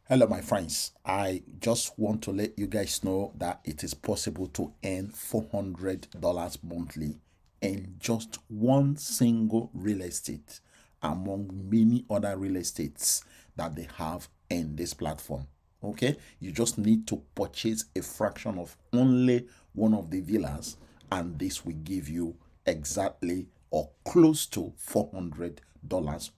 Hello, my friends. I just want to let you guys know that it is possible to earn $400 monthly in just one single real estate among many other real estates that they have in this platform. Okay, you just need to purchase a fraction of only one of the villas, and this will give you exactly or close to $400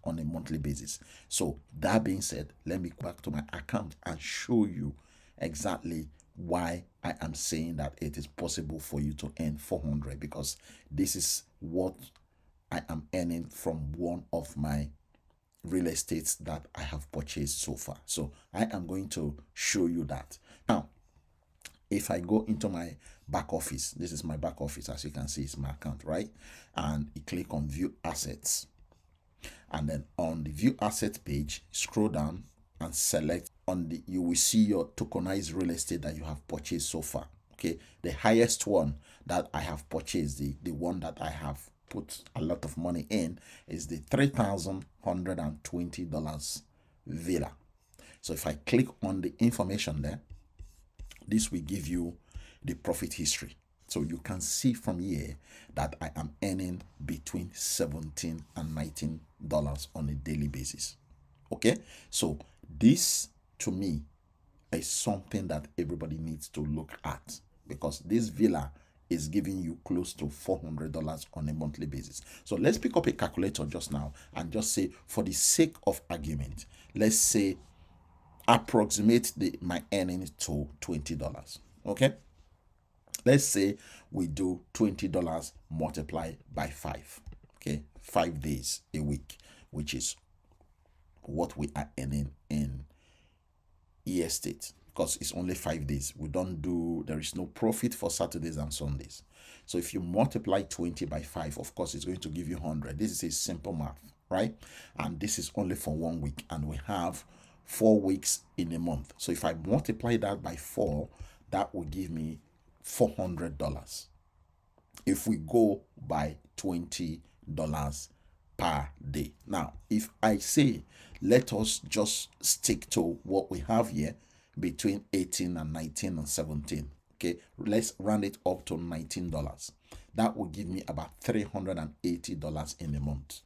on a monthly basis. So, that being said, let me go back to my account and show you exactly why I am saying that it is possible for you to earn 400, because this is what I am earning from one of my real estates that I have purchased so far. So I am going to show you that. Now, if I go into my back office, this is my back office, as you can see, it's my account, right? And you click on view assets. And then on the view assets page, scroll down and select on the, you will see your tokenized real estate that you have purchased so far. Okay, the highest one that I have purchased, the one that I have put a lot of money in, is the $3,120 villa. So if I click on the information there, this will give you the profit history. So you can see from here that I am earning between $17 and $19 on a daily basis. Okay, so this to me is something that everybody needs to look at, because this villa is giving you close to $400 on a monthly basis. So let's pick up a calculator just now and just say, for the sake of argument, let's say approximate my earnings to $20. Okay, let's say we do $20 multiplied by 5. Okay, 5 days a week, which is what we are earning in estate, because it's only 5 days. We don't do, there is no profit for Saturdays and Sundays. So if you multiply 20 by 5, of course it's going to give you 100. This is a simple math, right? And this is only for 1 week, and we have 4 weeks in a month. So if I multiply that by 4, that will give me $400 if we go by $20 per day. Now, if I say let us just stick to what we have here between 18 and 19 and 17, okay, let's round it up to $19. That will give me about $380 in a month.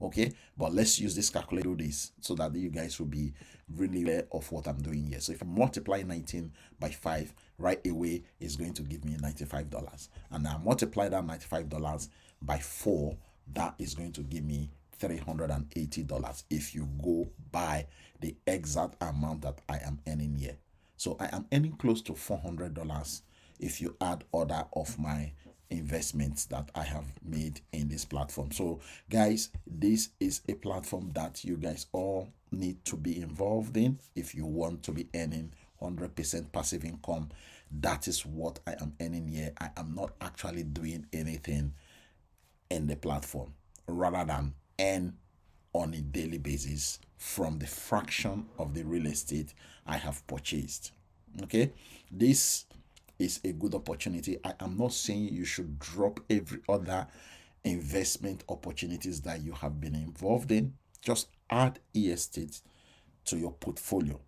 Okay, but let's use this calculator to do this so that you guys will be really aware of what I'm doing here. So if I multiply 19 by 5, right away is going to give me $95. And I multiply that $95 by 4, that is going to give me $380 if you go by the exact amount that I am earning here. So I am earning close to $400 if you add other of my investments that I have made in this platform. So guys, this is a platform that you guys all need to be involved in if you want to be earning 100% passive income. That is what I am earning here. I am not actually doing anything in the platform, rather than earn on a daily basis from the fraction of the real estate I have purchased. Okay, this is a good opportunity. I am not saying you should drop every other investment opportunities that you have been involved in. Just add estate to your portfolio.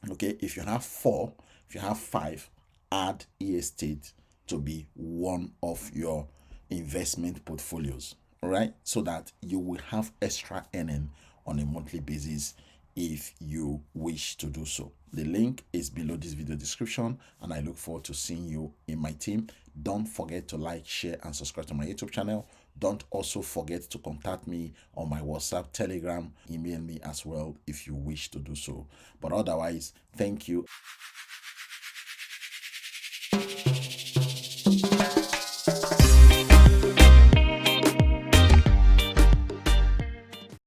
Okay, if you have 4, if you have 5, add estate to be one of your investment portfolios. All right, so that you will have extra earning on a monthly basis if you wish to do so. The link is below this video description, and I look forward to seeing you in my team. Don't forget to like, share, and subscribe to my YouTube channel. Don't also forget to contact me on my WhatsApp, Telegram, email me as well if you wish to do so. But otherwise, thank you.